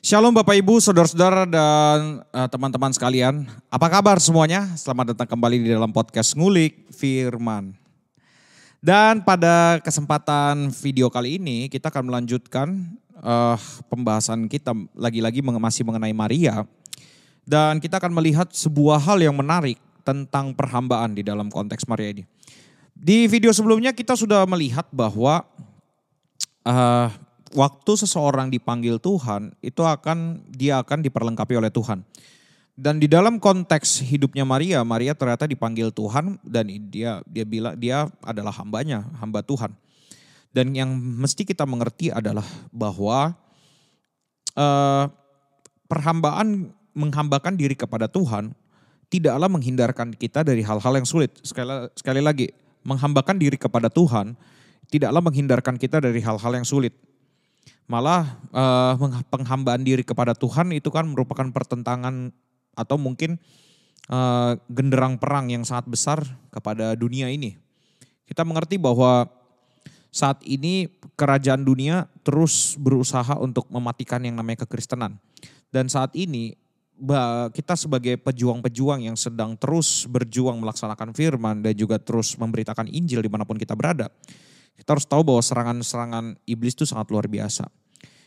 Shalom Bapak Ibu, Saudara-saudara dan teman-teman sekalian. Apa kabar semuanya? Selamat datang kembali di dalam podcast Ngulik Firman. Dan pada kesempatan video kali ini kita akan melanjutkan pembahasan kita lagi-lagi masih mengenai Maria. Dan kita akan melihat sebuah hal yang menarik tentang perhambaan di dalam konteks Maria ini. Di video sebelumnya kita sudah melihat bahwa waktu seseorang dipanggil Tuhan, dia akan diperlengkapi oleh Tuhan. Dan di dalam konteks hidupnya Maria ternyata dipanggil Tuhan dan dia bilang dia adalah hamba Tuhan. Dan yang mesti kita mengerti adalah bahwa menghambakan diri kepada Tuhan tidaklah menghindarkan kita dari hal-hal yang sulit. Sekali lagi, menghambakan diri kepada Tuhan tidaklah menghindarkan kita dari hal-hal yang sulit. Malah penghambaan diri kepada Tuhan itu kan merupakan pertentangan atau mungkin genderang perang yang sangat besar kepada dunia ini. Kita mengerti bahwa saat ini kerajaan dunia terus berusaha untuk mematikan yang namanya kekristenan. Dan saat ini kita sebagai pejuang-pejuang yang sedang terus berjuang melaksanakan firman dan juga terus memberitakan Injil dimanapun kita berada. Kita harus tahu bahwa serangan-serangan iblis itu sangat luar biasa.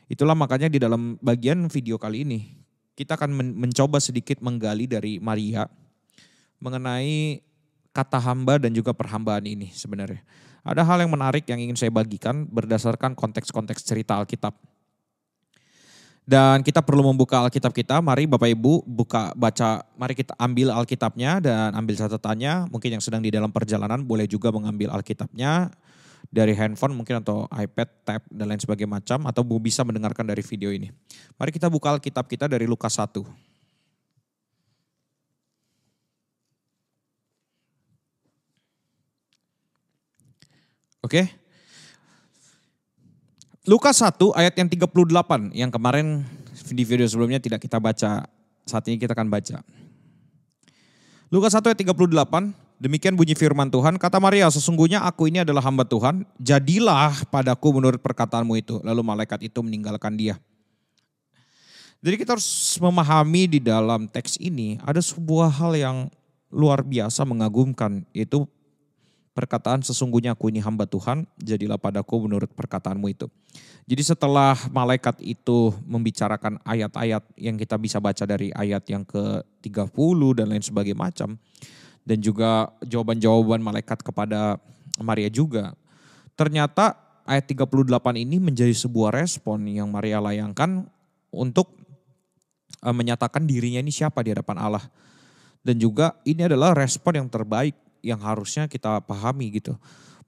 Itulah makanya di dalam bagian video kali ini kita akan mencoba sedikit menggali dari Maria mengenai kata hamba dan juga perhambaan ini sebenarnya. Ada hal yang menarik yang ingin saya bagikan berdasarkan konteks-konteks cerita Alkitab. Dan kita perlu membuka Alkitab kita. Mari Bapak Ibu mari kita ambil Alkitabnya dan ambil catatannya. Mungkin yang sedang di dalam perjalanan boleh juga mengambil Alkitabnya dari handphone mungkin atau iPad, tab dan lain sebagainya macam atau bisa mendengarkan dari video ini. Mari kita buka Alkitab kita dari Lukas 1. Oke. Lukas 1 ayat yang 38 yang kemarin di video sebelumnya tidak kita baca. Saat ini kita akan baca. Lukas 1 ayat 38. Demikian bunyi firman Tuhan, kata Maria, sesungguhnya aku ini adalah hamba Tuhan, jadilah padaku menurut perkataanmu itu. Lalu malaikat itu meninggalkan dia. Jadi kita harus memahami di dalam teks ini ada sebuah hal yang luar biasa mengagumkan, yaitu perkataan sesungguhnya aku ini hamba Tuhan, jadilah padaku menurut perkataanmu itu. Jadi setelah malaikat itu membicarakan ayat-ayat yang kita bisa baca dari ayat yang ke-30 dan lain sebagainya macam, dan juga jawaban-jawaban malaikat kepada Maria juga. Ternyata ayat 38 ini menjadi sebuah respon yang Maria layangkan untuk menyatakan dirinya ini siapa di hadapan Allah. Dan juga ini adalah respon yang terbaik yang harusnya kita pahami gitu.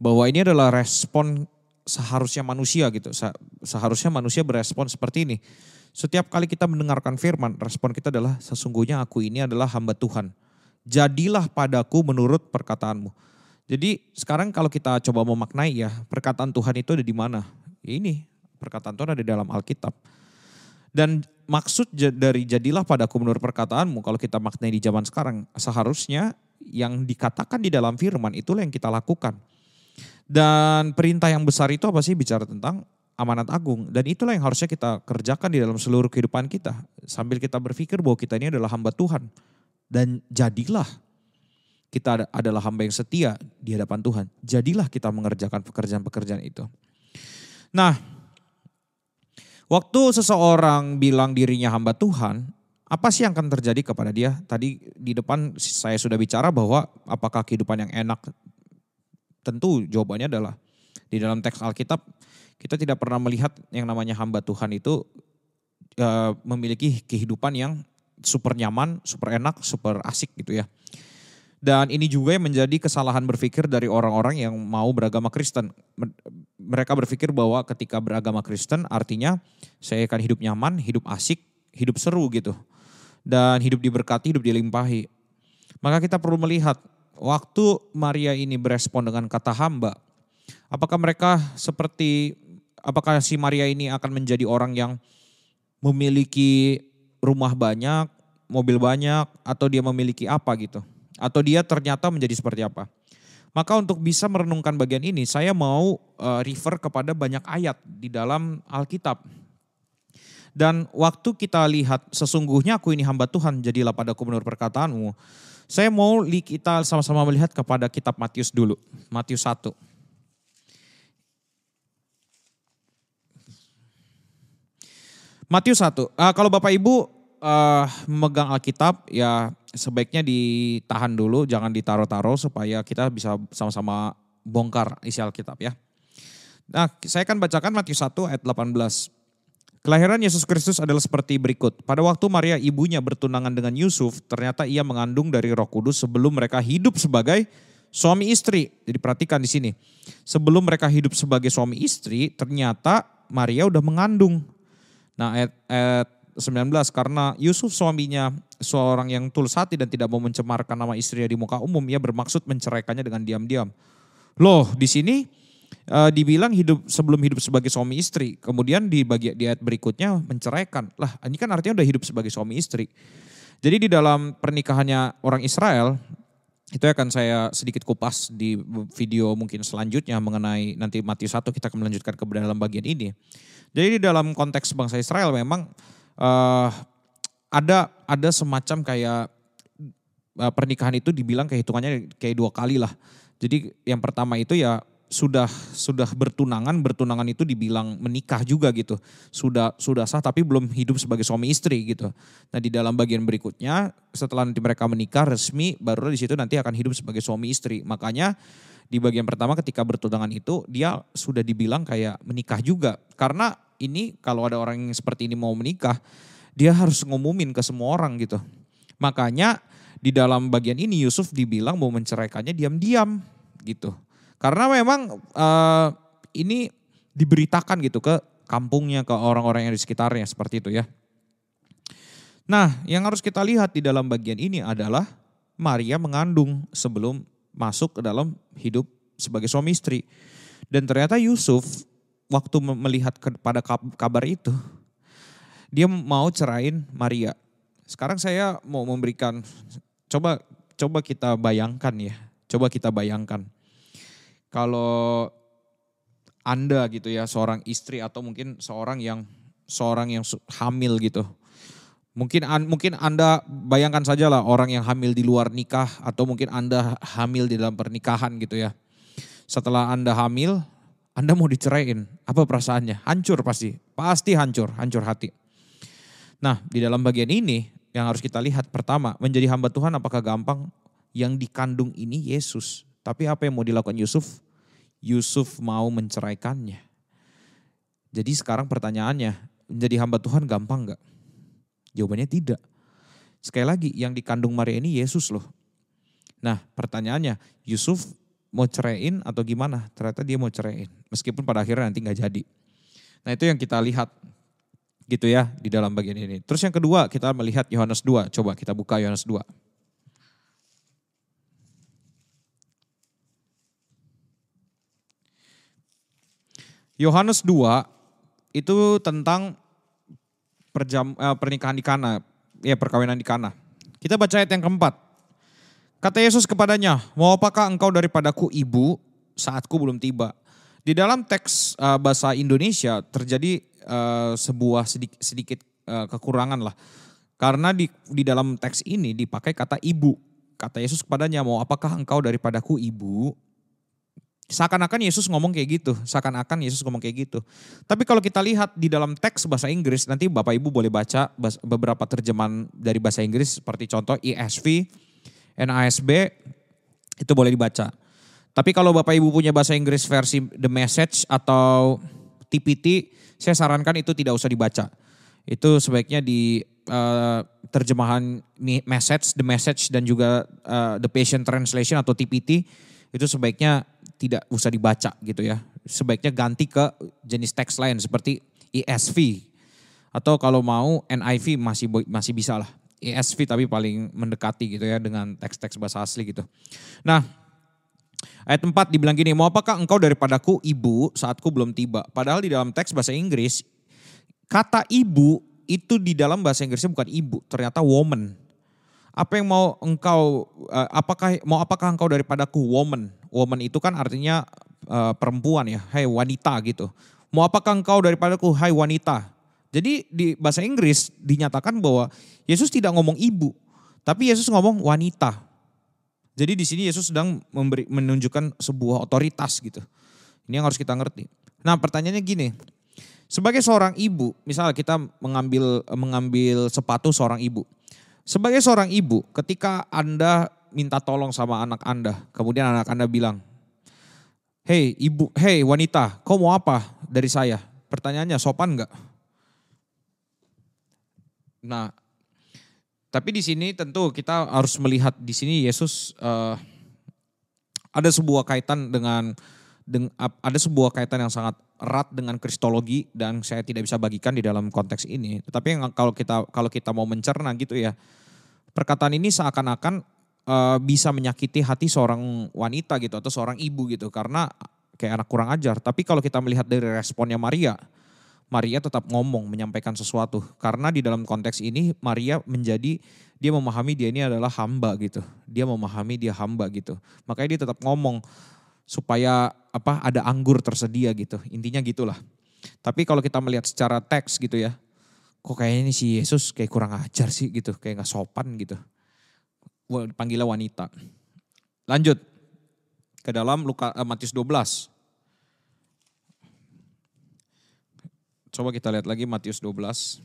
Bahwa ini adalah respon seharusnya manusia gitu. Seharusnya manusia berespon seperti ini. Setiap kali kita mendengarkan firman, respon kita adalah sesungguhnya aku ini adalah hamba Tuhan. Jadilah padaku menurut perkataanmu. Jadi sekarang kalau kita coba memaknai ya, perkataan Tuhan itu ada di mana? Ini perkataan Tuhan ada di dalam Alkitab. Dan maksud dari jadilah padaku menurut perkataanmu, kalau kita maknai di zaman sekarang, seharusnya yang dikatakan di dalam firman itulah yang kita lakukan. Dan perintah yang besar itu apa sih? Bicara tentang amanat agung. Dan itulah yang harusnya kita kerjakan di dalam seluruh kehidupan kita. Sambil kita berpikir bahwa kita ini adalah hamba Tuhan. Dan jadilah kita adalah hamba yang setia di hadapan Tuhan. Jadilah kita mengerjakan pekerjaan-pekerjaan itu. Nah, waktu seseorang bilang dirinya hamba Tuhan, apa sih yang akan terjadi kepada dia? Tadi di depan saya sudah bicara bahwa apakah kehidupan yang enak? Tentu jawabannya adalah di dalam teks Alkitab kita tidak pernah melihat yang namanya hamba Tuhan itu memiliki kehidupan yang super nyaman, super enak, super asik gitu ya. Dan ini juga yang menjadi kesalahan berpikir dari orang-orang yang mau beragama Kristen. Mereka berpikir bahwa ketika beragama Kristen artinya saya akan hidup nyaman, hidup asik, hidup seru gitu. Dan hidup diberkati, hidup dilimpahi. Maka kita perlu melihat waktu Maria ini berespon dengan kata hamba. Apakah si Maria ini akan menjadi orang yang memiliki rumah banyak, mobil banyak, atau dia memiliki apa gitu. Atau dia ternyata menjadi seperti apa. Maka untuk bisa merenungkan bagian ini, saya mau refer kepada banyak ayat di dalam Alkitab. Dan waktu kita lihat sesungguhnya aku ini hamba Tuhan, jadilah padaku menurut perkataanmu. Saya mau kita sama-sama melihat kepada kitab Matius dulu. Matius 1. Matius 1. Kalau Bapak Ibu memegang Alkitab ya sebaiknya ditahan dulu, jangan ditaruh-taruh supaya kita bisa sama-sama bongkar isi Alkitab ya. Nah, saya akan bacakan Matius 1 ayat 18. Kelahiran Yesus Kristus adalah seperti berikut. Pada waktu Maria ibunya bertunangan dengan Yusuf, ternyata ia mengandung dari Roh Kudus sebelum mereka hidup sebagai suami istri. Jadi perhatikan di sini. Sebelum mereka hidup sebagai suami istri, ternyata Maria udah mengandung. Nah, ayat 19, karena Yusuf suaminya seorang yang tulus hati dan tidak mau mencemarkan nama istrinya di muka umum, ia bermaksud menceraikannya dengan diam-diam. Loh, di sini dibilang sebelum hidup sebagai suami istri, kemudian di ayat berikutnya menceraikan. Lah, ini kan artinya udah hidup sebagai suami istri. Jadi di dalam pernikahannya orang Israel, itu akan saya sedikit kupas di video mungkin selanjutnya mengenai nanti Matius 1, kita akan melanjutkan ke dalam bagian ini. Jadi di dalam konteks bangsa Israel memang ada semacam kayak pernikahan itu dibilang hitungannya kayak 2 kali lah. Jadi yang pertama itu ya sudah bertunangan itu dibilang menikah juga gitu. Sudah sah tapi belum hidup sebagai suami istri gitu. Nah, di dalam bagian berikutnya setelah nanti mereka menikah resmi, baru di situ nanti akan hidup sebagai suami istri. Makanya di bagian pertama ketika bertunangan itu dia sudah dibilang kayak menikah juga. Karena ini kalau ada orang yang seperti ini mau menikah, dia harus ngumumin ke semua orang gitu. Makanya di dalam bagian ini Yusuf dibilang mau menceraikannya diam-diam gitu. Karena memang ini diberitakan gitu ke kampungnya, ke orang-orang yang di sekitarnya seperti itu ya. Nah, yang harus kita lihat di dalam bagian ini adalah Maria mengandung sebelum masuk ke dalam hidup sebagai suami istri. Dan ternyata Yusuf waktu melihat pada kabar itu, dia mau cerain Maria. Sekarang saya mau memberikan, coba kita bayangkan ya. Coba kita bayangkan. Kalau Anda gitu ya, seorang istri atau mungkin seorang yang hamil gitu. Mungkin Anda bayangkan saja lah orang yang hamil di luar nikah atau mungkin Anda hamil di dalam pernikahan gitu ya. Setelah Anda hamil, Anda mau diceraiin, apa perasaannya? Hancur pasti hancur hati. Nah, di dalam bagian ini yang harus kita lihat pertama, menjadi hamba Tuhan apakah gampang? Yang dikandung ini Yesus. Tapi apa yang mau dilakukan Yusuf? Yusuf mau menceraikannya. Jadi sekarang pertanyaannya, menjadi hamba Tuhan gampang enggak? Jawabannya tidak. Sekali lagi, yang dikandung Maria ini Yesus loh. Nah, pertanyaannya, Yusuf mau ceraiin atau gimana? Ternyata dia mau ceraiin. Meskipun pada akhirnya nanti gak jadi. Nah, itu yang kita lihat gitu ya di dalam bagian ini. Terus yang kedua kita melihat Yohanes 2. Coba kita buka Yohanes 2. Yohanes 2 itu tentang pernikahan di Kana, ya perkawinan di Kana. Kita baca ayat yang keempat. Kata Yesus kepadanya, mau apakah engkau daripadaku ibu, saatku belum tiba. Di dalam teks bahasa Indonesia terjadi sebuah sedikit kekurangan lah. Karena di dalam teks ini dipakai kata ibu. Kata Yesus kepadanya, mau apakah engkau daripadaku ibu? Seakan-akan Yesus ngomong kayak gitu. Tapi kalau kita lihat di dalam teks bahasa Inggris, nanti Bapak Ibu boleh baca beberapa terjemahan dari bahasa Inggris seperti contoh ESV, NASB, itu boleh dibaca. Tapi kalau Bapak Ibu punya bahasa Inggris versi The Message atau TPT, saya sarankan itu tidak usah dibaca. Itu sebaiknya di terjemahan Message, The Message dan juga The Passion Translation atau TPT, itu sebaiknya tidak usah dibaca gitu ya. Sebaiknya ganti ke jenis teks lain seperti ESV. Atau kalau mau NIV masih bisa lah. ESV tapi paling mendekati gitu ya dengan teks-teks bahasa asli gitu. Nah, ayat 4 dibilang gini, mau apakah engkau daripadaku ibu saatku belum tiba. Padahal di dalam teks bahasa Inggris, kata ibu itu di dalam bahasa Inggrisnya bukan ibu, ternyata woman. Apa yang mau engkau, apakah engkau daripadaku woman. Woman itu kan artinya perempuan ya, hai wanita gitu. Mau apakah engkau daripadaku hai wanita. Jadi di bahasa Inggris dinyatakan bahwa Yesus tidak ngomong ibu, tapi Yesus ngomong wanita. Jadi di sini Yesus sedang menunjukkan sebuah otoritas gitu. Ini yang harus kita ngerti. Nah pertanyaannya gini, sebagai seorang ibu, misalnya kita mengambil sepatu seorang ibu. Sebagai seorang ibu, ketika Anda minta tolong sama anak Anda, kemudian anak Anda bilang, "Hei ibu, hei wanita, kau mau apa dari saya?" Pertanyaannya sopan enggak? Nah, tapi di sini tentu kita harus melihat di sini Yesus ada sebuah kaitan ada sebuah kaitan yang sangat erat dengan kristologi dan saya tidak bisa bagikan di dalam konteks ini. Tetapi kalau kita mau mencerna gitu ya, perkataan ini seakan-akan bisa menyakiti hati seorang wanita gitu atau seorang ibu gitu karena kayak anak kurang ajar. Tapi kalau kita melihat dari responnya Maria tetap ngomong, menyampaikan sesuatu. Karena di dalam konteks ini Maria dia memahami dia ini adalah hamba gitu. Dia memahami dia hamba gitu. Makanya dia tetap ngomong supaya ada anggur tersedia gitu. Intinya gitulah. Tapi kalau kita melihat secara teks gitu ya, kok kayaknya ini si Yesus kayak kurang ajar sih gitu. Kayak gak sopan gitu. Panggilnya wanita. Lanjut ke dalam Matius 12. Coba kita lihat lagi Matius 12.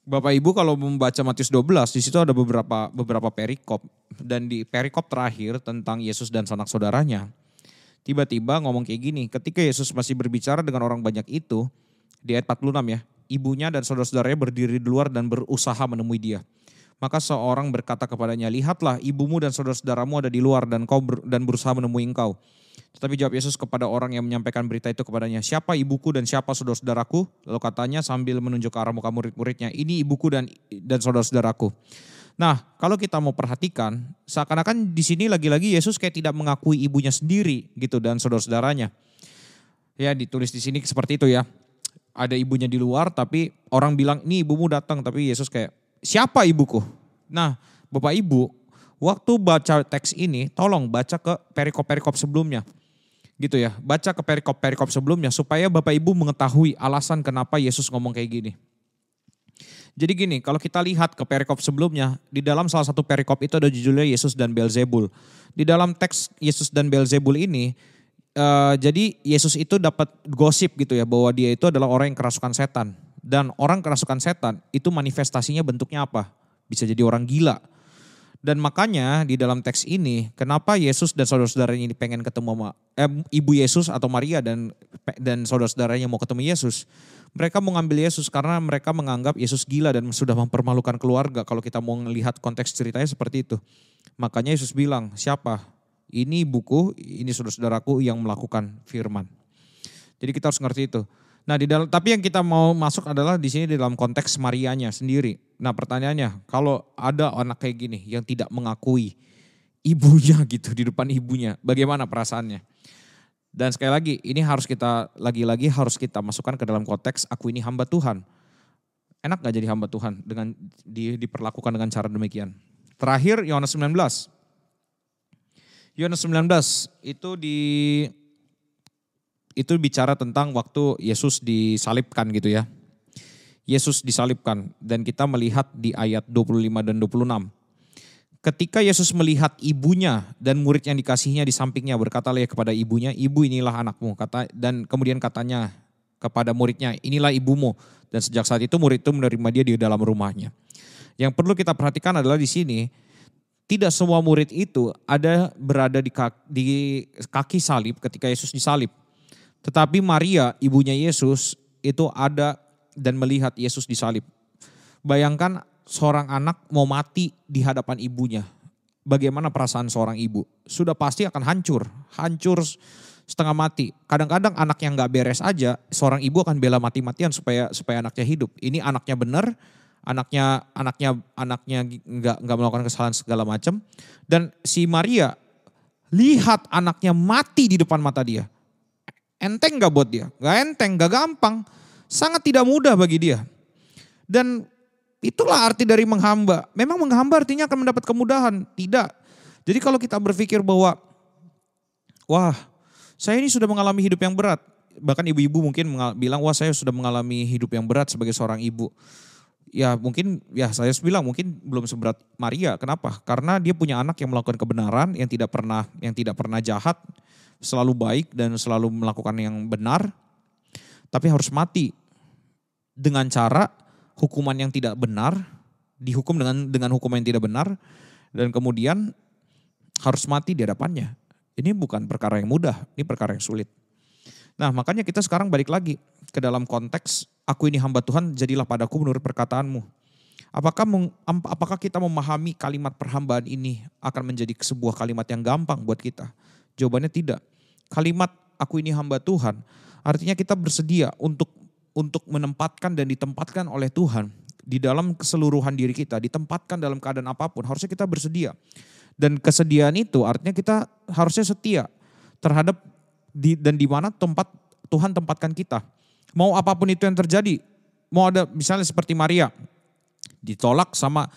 Bapak Ibu kalau membaca Matius 12 di situ ada beberapa perikop dan di perikop terakhir tentang Yesus dan sanak saudaranya. Tiba-tiba ngomong kayak gini, ketika Yesus masih berbicara dengan orang banyak itu di ayat 46 ya, ibunya dan saudara-saudaranya berdiri di luar dan berusaha menemui dia. Maka seorang berkata kepadanya, "Lihatlah ibumu dan saudara-saudaramu ada di luar dan berusaha menemui engkau." Tetapi jawab Yesus kepada orang yang menyampaikan berita itu kepadanya, "Siapa ibuku dan siapa saudara-saudaraku?" Lalu katanya sambil menunjuk ke arah muka murid-muridnya, "Ini ibuku dan saudara-saudaraku." Nah, kalau kita mau perhatikan, seakan-akan di sini lagi-lagi Yesus kayak tidak mengakui ibunya sendiri gitu dan saudara-saudaranya. Ya, ditulis di sini seperti itu ya. Ada ibunya di luar tapi orang bilang, "Nih ibumu datang," tapi Yesus kayak, "Siapa ibuku?" Nah, Bapak Ibu, waktu baca teks ini, tolong baca ke perikop-perikop sebelumnya. Gitu ya, baca ke perikop-perikop sebelumnya supaya Bapak Ibu mengetahui alasan kenapa Yesus ngomong kayak gini. Jadi gini, kalau kita lihat ke perikop sebelumnya, di dalam salah satu perikop itu ada judulnya Yesus dan Beelzebul. Di dalam teks Yesus dan Beelzebul ini, jadi Yesus itu dapat gosip gitu ya, bahwa dia itu adalah orang yang kerasukan setan. Dan orang kerasukan setan itu manifestasinya bentuknya apa? Bisa jadi orang gila. Dan makanya di dalam teks ini, kenapa Yesus dan saudara-saudaranya ini pengen ketemu sama ibu Yesus atau Maria dan saudara-saudaranya mau ketemu Yesus. Mereka mau ngambil Yesus karena mereka menganggap Yesus gila dan sudah mempermalukan keluarga. Kalau kita mau melihat konteks ceritanya seperti itu. Makanya Yesus bilang, "Siapa? Ini ibuku, ini saudara-saudaraku yang melakukan firman." Jadi kita harus ngerti itu. Nah, tapi yang kita mau masuk adalah di sini di dalam konteks Marianya sendiri. Nah, pertanyaannya, kalau ada anak kayak gini yang tidak mengakui ibunya gitu di depan ibunya, bagaimana perasaannya? Dan sekali lagi, ini harus kita masukkan ke dalam konteks aku ini hamba Tuhan. Enak gak jadi hamba Tuhan dengan diperlakukan dengan cara demikian? Terakhir Yohanes 19. Yohanes 19 itu bicara tentang waktu Yesus disalibkan gitu ya. Yesus disalibkan dan kita melihat di ayat 25 dan 26. Ketika Yesus melihat ibunya dan murid yang dikasihnya di sampingnya, berkatalah ia kepada ibunya, "Ibu, inilah anakmu." Dan kemudian katanya kepada muridnya, "Inilah ibumu." Dan sejak saat itu murid itu menerima dia di dalam rumahnya. Yang perlu kita perhatikan adalah di sini, tidak semua murid itu berada di kaki salib ketika Yesus disalib. Tetapi Maria, ibunya Yesus, itu ada dan melihat Yesus disalib. Bayangkan seorang anak mau mati di hadapan ibunya. Bagaimana perasaan seorang ibu? Sudah pasti akan hancur setengah mati. Kadang-kadang anak yang gak beres aja, seorang ibu akan bela mati-matian supaya anaknya hidup. Ini anaknya benar, anaknya nggak melakukan kesalahan segala macam. Dan si Maria lihat anaknya mati di depan mata dia. Enteng gak buat dia? Gak enteng, gak gampang. Sangat tidak mudah bagi dia. Dan itulah arti dari menghamba. Memang menghamba artinya akan mendapat kemudahan. Tidak. Jadi kalau kita berpikir bahwa, wah saya ini sudah mengalami hidup yang berat. bahkan ibu-ibu mungkin bilang, wah saya sudah mengalami hidup yang berat sebagai seorang ibu. Ya mungkin, ya saya bilang mungkin belum seberat Maria. Kenapa? Karena dia punya anak yang melakukan kebenaran, yang tidak pernah jahat, selalu baik dan selalu melakukan yang benar. Tapi harus mati dengan cara hukuman yang tidak benar, dihukum dengan hukuman yang tidak benar, dan kemudian harus mati di hadapannya. Ini bukan perkara yang mudah, ini perkara yang sulit. Nah makanya kita sekarang balik lagi ke dalam konteks aku ini hamba Tuhan, jadilah padaku menurut perkataanmu. Apakah kita memahami kalimat perhambaan ini akan menjadi sebuah kalimat yang gampang buat kita? Jawabannya tidak. Kalimat aku ini hamba Tuhan artinya kita bersedia untuk menempatkan dan ditempatkan oleh Tuhan di dalam keseluruhan diri kita, ditempatkan dalam keadaan apapun, harusnya kita bersedia. Dan kesediaan itu artinya kita harusnya setia terhadap dan di mana tempat Tuhan tempatkan kita. Mau apapun itu yang terjadi, mau ada misalnya seperti Maria, ditolak sama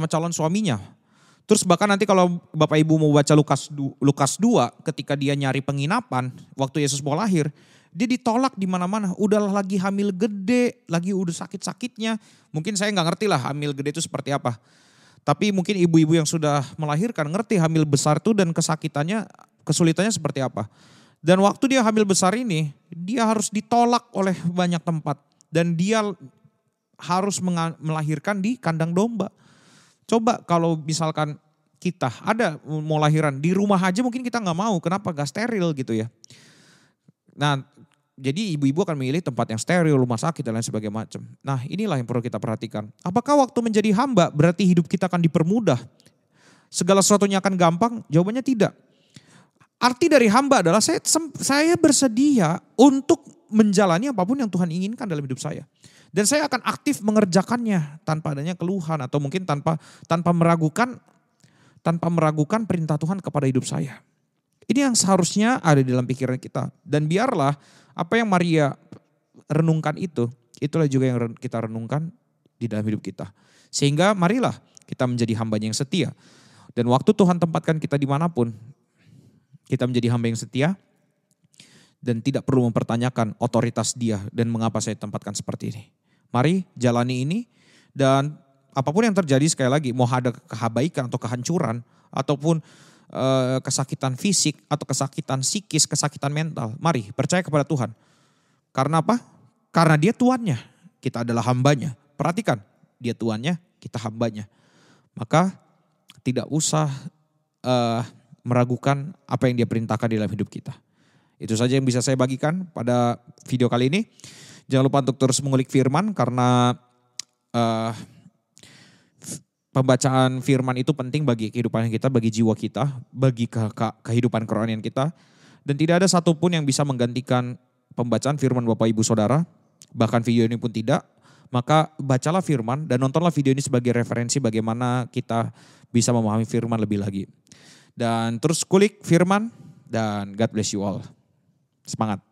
calon suaminya. Terus bahkan nanti kalau Bapak Ibu mau baca Lukas 2 ketika dia nyari penginapan waktu Yesus mau lahir, dia ditolak di mana-mana. Udahlah lagi hamil gede, lagi udah sakit-sakitnya. Mungkin saya nggak ngerti lah hamil gede itu seperti apa. Tapi mungkin ibu-ibu yang sudah melahirkan ngerti hamil besar itu dan kesulitannya seperti apa. Dan waktu dia hamil besar ini, dia harus ditolak oleh banyak tempat. Dan dia harus melahirkan di kandang domba. Coba kalau misalkan kita ada mau lahiran di rumah aja mungkin kita nggak mau. Kenapa? Gak steril gitu ya. Nah jadi ibu-ibu akan memilih tempat yang steril, rumah sakit dan lain sebagainya macam. Nah inilah yang perlu kita perhatikan. Apakah waktu menjadi hamba berarti hidup kita akan dipermudah? Segala sesuatunya akan gampang? Jawabannya tidak. Arti dari hamba adalah saya bersedia untuk menjalani apapun yang Tuhan inginkan dalam hidup saya. Dan saya akan aktif mengerjakannya tanpa adanya keluhan atau mungkin tanpa meragukan perintah Tuhan kepada hidup saya. Ini yang seharusnya ada di dalam pikiran kita. Dan biarlah apa yang Maria renungkan itulah juga yang kita renungkan di dalam hidup kita. Sehingga marilah kita menjadi hambanya yang setia. Dan waktu Tuhan tempatkan kita dimanapun, kita menjadi hamba yang setia dan tidak perlu mempertanyakan otoritas Dia dan mengapa saya tempatkan seperti ini. Mari jalani ini dan apapun yang terjadi sekali lagi, mau ada kehabaikan atau kehancuran ataupun kesakitan fisik atau kesakitan psikis, kesakitan mental, mari percaya kepada Tuhan. Karena apa? Karena Dia Tuannya, kita adalah hambanya. Perhatikan, Dia Tuannya, kita hambanya. Maka tidak usah meragukan apa yang Dia perintahkan di dalam hidup kita. Itu saja yang bisa saya bagikan pada video kali ini. Jangan lupa untuk terus mengulik firman karena pembacaan firman itu penting bagi kehidupan kita, bagi jiwa kita, bagi kehidupan kerohanian kita. Dan tidak ada satupun yang bisa menggantikan pembacaan firman Bapak Ibu Saudara. Bahkan video ini pun tidak. Maka bacalah firman dan nontonlah video ini sebagai referensi bagaimana kita bisa memahami firman lebih lagi. Dan terus kulik firman dan God bless you all. Semangat.